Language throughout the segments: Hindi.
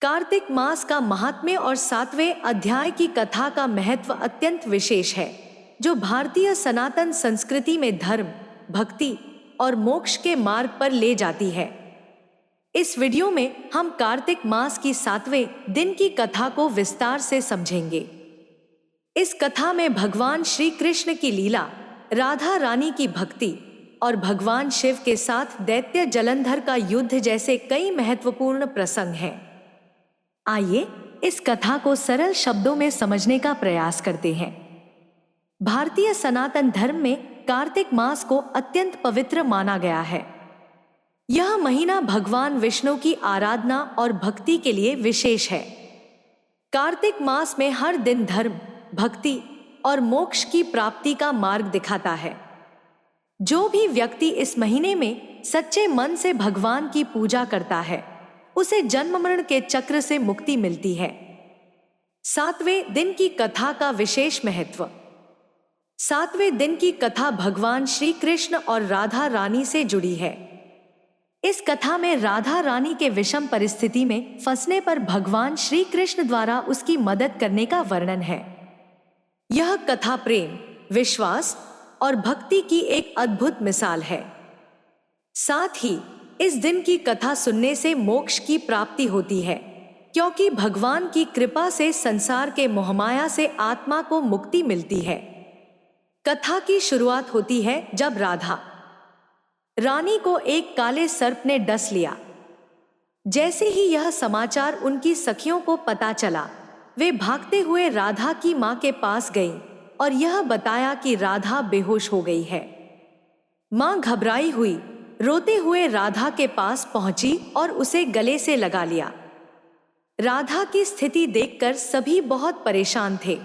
कार्तिक मास का महात्म्य और 7वें अध्याय की कथा का महत्व अत्यंत विशेष है, जो भारतीय सनातन संस्कृति में धर्म, भक्ति और मोक्ष के मार्ग पर ले जाती है। इस वीडियो में हम कार्तिक मास की 7वें दिन की कथा को विस्तार से समझेंगे। इस कथा में भगवान श्री कृष्ण की लीला, राधा रानी की भक्ति और भगवान शिव के साथ दैत्य जलंधर का युद्ध जैसे कई महत्वपूर्ण प्रसंग हैं। आइए इस कथा को सरल शब्दों में समझने का प्रयास करते हैं। भारतीय सनातन धर्म में कार्तिक मास को अत्यंत पवित्र माना गया है। यह महीना भगवान विष्णु की आराधना और भक्ति के लिए विशेष है। कार्तिक मास में हर दिन धर्म, भक्ति और मोक्ष की प्राप्ति का मार्ग दिखाता है। जो भी व्यक्ति इस महीने में सच्चे मन से भगवान की पूजा करता है, उसे जन्म मरण के चक्र से मुक्ति मिलती है। 7वें दिन की कथा का विशेष महत्व। 7वें दिन की कथा भगवान श्री कृष्ण और राधा रानी से जुड़ी है। इस कथा में राधा रानी के विषम परिस्थिति में फंसने पर भगवान श्री कृष्ण द्वारा उसकी मदद करने का वर्णन है। यह कथा प्रेम, विश्वास और भक्ति की एक अद्भुत मिसाल है। साथ ही इस दिन की कथा सुनने से मोक्ष की प्राप्ति होती है, क्योंकि भगवान की कृपा से संसार के मोहमाया से आत्मा को मुक्ति मिलती है। कथा की शुरुआत होती है जब राधा रानी को एक काले सर्प ने डस लिया। जैसे ही यह समाचार उनकी सखियों को पता चला, वे भागते हुए राधा की मां के पास गईं और यह बताया कि राधा बेहोश हो गई है। मां घबराई हुई रोते हुए राधा के पास पहुंची और उसे गले से लगा लिया। राधा की स्थिति देखकर सभी बहुत परेशान थे।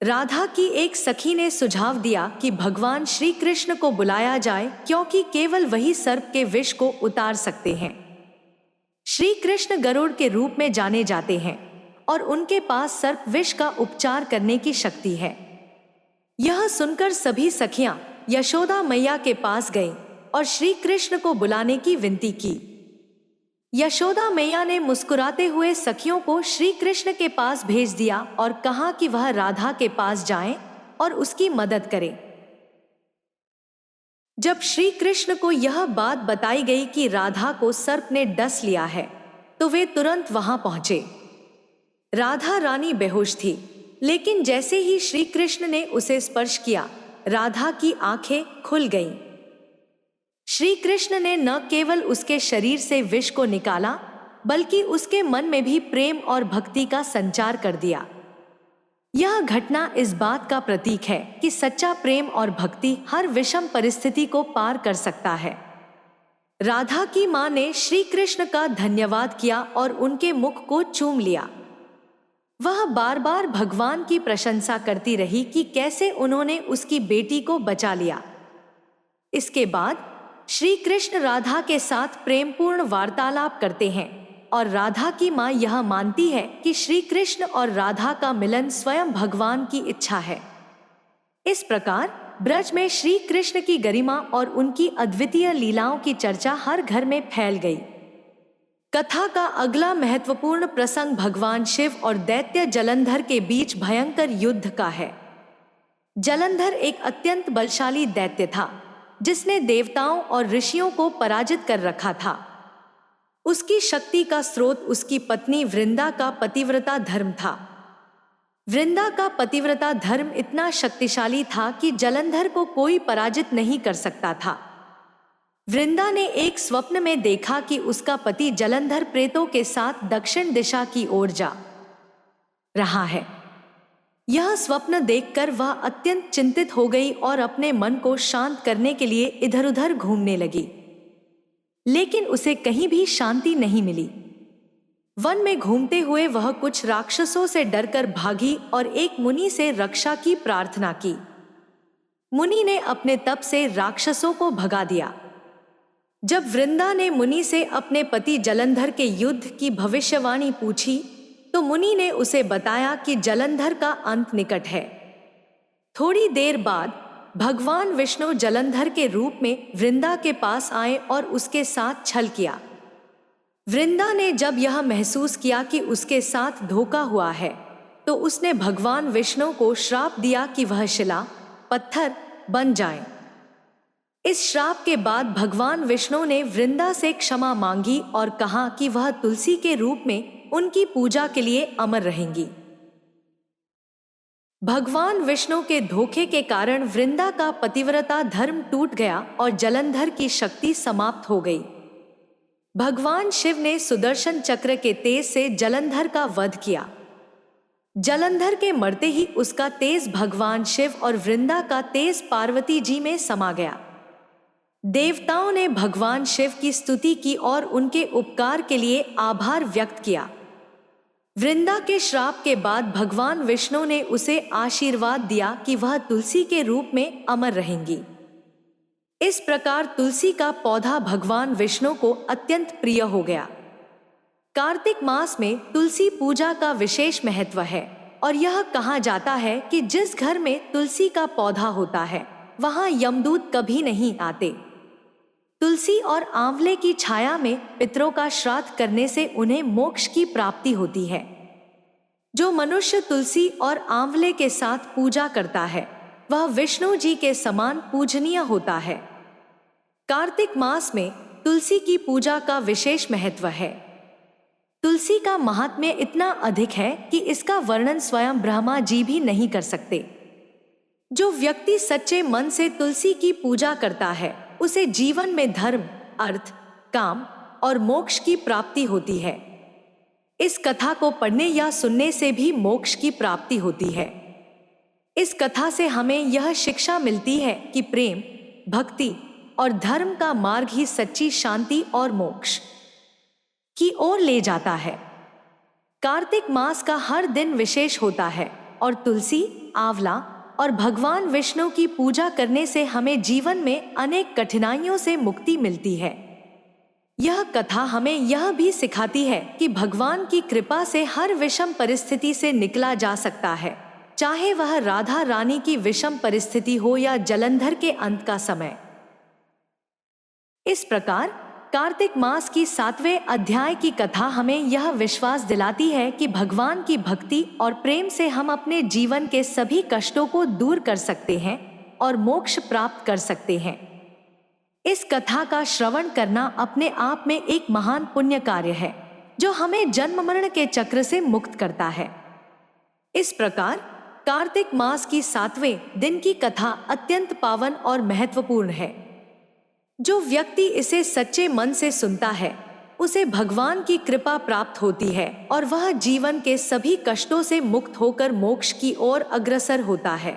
राधा की एक सखी ने सुझाव दिया कि भगवान श्री कृष्ण को बुलाया जाए, क्योंकि केवल वही सर्प के विष को उतार सकते हैं। श्री कृष्ण गरुड़ के रूप में जाने जाते हैं और उनके पास सर्प विष का उपचार करने की शक्ति है। यह सुनकर सभी सखियां यशोदा मैया के पास गईं और श्री कृष्ण को बुलाने की विनती की। यशोदा मैया ने मुस्कुराते हुए सखियों को श्री कृष्ण के पास भेज दिया और कहा कि वह राधा के पास जाएं और उसकी मदद करें। जब श्री कृष्ण को यह बात बताई गई कि राधा को सर्प ने डस लिया है, तो वे तुरंत वहां पहुंचे। राधा रानी बेहोश थी, लेकिन जैसे ही श्री कृष्ण ने उसे स्पर्श किया, राधा की आंखें खुल गईं। श्री कृष्ण ने न केवल उसके शरीर से विष को निकाला, बल्कि उसके मन में भी प्रेम और भक्ति का संचार कर दिया। यह घटना इस बात का प्रतीक है कि सच्चा प्रेम और भक्ति हर विषम परिस्थिति को पार कर सकता है। राधा की मां ने श्री कृष्ण का धन्यवाद किया और उनके मुख को चूम लिया। वह बार बार भगवान की प्रशंसा करती रही कि कैसे उन्होंने उसकी बेटी को बचा लिया। इसके बाद श्री कृष्ण राधा के साथ प्रेमपूर्ण वार्तालाप करते हैं और राधा की मां यह मानती है कि श्री कृष्ण और राधा का मिलन स्वयं भगवान की इच्छा है। इस प्रकार ब्रज में श्री कृष्ण की गरिमा और उनकी अद्वितीय लीलाओं की चर्चा हर घर में फैल गई। कथा का अगला महत्वपूर्ण प्रसंग भगवान शिव और दैत्य जलंधर के बीच भयंकर युद्ध का है। जलंधर एक अत्यंत बलशाली दैत्य था, जिसने देवताओं और ऋषियों को पराजित कर रखा था। उसकी शक्ति का स्रोत उसकी पत्नी वृंदा का पतिव्रता धर्म था। वृंदा का पतिव्रता धर्म इतना शक्तिशाली था कि जलंधर को कोई पराजित नहीं कर सकता था। वृंदा ने एक स्वप्न में देखा कि उसका पति जलंधर प्रेतों के साथ दक्षिण दिशा की ओर जा रहा है। यह स्वप्न देखकर वह अत्यंत चिंतित हो गई और अपने मन को शांत करने के लिए इधर उधर घूमने लगी, लेकिन उसे कहीं भी शांति नहीं मिली। वन में घूमते हुए वह कुछ राक्षसों से डरकर भागी और एक मुनि से रक्षा की प्रार्थना की। मुनि ने अपने तप से राक्षसों को भगा दिया। जब वृंदा ने मुनि से अपने पति जलंधर के युद्ध की भविष्यवाणी पूछी, तो मुनि ने उसे बताया कि जलंधर का अंत निकट है। थोड़ी देर बाद भगवान विष्णु जलंधर के रूप में वृंदा के पास आए और उसके साथ छल किया। वृंदा ने जब यह महसूस किया कि उसके साथ धोखा हुआ है, तो उसने भगवान विष्णु को श्राप दिया कि वह शिला, पत्थर बन जाए। इस श्राप के बाद भगवान विष्णु ने वृंदा से क्षमा मांगी और कहा कि वह तुलसी के रूप में उनकी पूजा के लिए अमर रहेंगी। भगवान विष्णु के धोखे के कारण वृंदा का पतिव्रता धर्म टूट गया और जलंधर की शक्ति समाप्त हो गई। भगवान शिव ने सुदर्शन चक्र के तेज से जलंधर का वध किया। जलंधर के मरते ही उसका तेज भगवान शिव और वृंदा का तेज पार्वती जी में समा गया। देवताओं ने भगवान शिव की स्तुति की और उनके उपकार के लिए आभार व्यक्त किया। वृंदा के श्राप के बाद भगवान विष्णु ने उसे आशीर्वाद दिया कि वह तुलसी के रूप में अमर रहेंगी। इस प्रकार तुलसी का पौधा भगवान विष्णु को अत्यंत प्रिय हो गया। कार्तिक मास में तुलसी पूजा का विशेष महत्व है और यह कहा जाता है कि जिस घर में तुलसी का पौधा होता है वहां यमदूत कभी नहीं आते। तुलसी और आंवले की छाया में पितरों का श्राद्ध करने से उन्हें मोक्ष की प्राप्ति होती है। जो मनुष्य तुलसी और आंवले के साथ पूजा करता है वह विष्णु जी के समान पूजनीय होता है। कार्तिक मास में तुलसी की पूजा का विशेष महत्व है। तुलसी का महात्म्य इतना अधिक है कि इसका वर्णन स्वयं ब्रह्मा जी भी नहीं कर सकते। जो व्यक्ति सच्चे मन से तुलसी की पूजा करता है उसे जीवन में धर्म, अर्थ, काम और मोक्ष की प्राप्ति होती है। इस कथा को पढ़ने या सुनने से भी मोक्ष की प्राप्ति होती है। इस कथा से हमें यह शिक्षा मिलती है कि प्रेम, भक्ति और धर्म का मार्ग ही सच्ची शांति और मोक्ष की ओर ले जाता है। कार्तिक मास का हर दिन विशेष होता है और तुलसी, आंवला और भगवान विष्णु की पूजा करने से हमें जीवन में अनेक कठिनाइयों से मुक्ति मिलती है। यह कथा हमें यह भी सिखाती है कि भगवान की कृपा से हर विषम परिस्थिति से निकला जा सकता है, चाहे वह राधा रानी की विषम परिस्थिति हो या जलंधर के अंत का समय। इस प्रकार कार्तिक मास की 7वें अध्याय की कथा हमें यह विश्वास दिलाती है कि भगवान की भक्ति और प्रेम से हम अपने जीवन के सभी कष्टों को दूर कर सकते हैं और मोक्ष प्राप्त कर सकते हैं। इस कथा का श्रवण करना अपने आप में एक महान पुण्य कार्य है जो हमें जन्म मरण के चक्र से मुक्त करता है। इस प्रकार कार्तिक मास की 7वें दिन की कथा अत्यंत पावन और महत्वपूर्ण है। जो व्यक्ति इसे सच्चे मन से सुनता है उसे भगवान की कृपा प्राप्त होती है और वह जीवन के सभी कष्टों से मुक्त होकर मोक्ष की ओर अग्रसर होता है।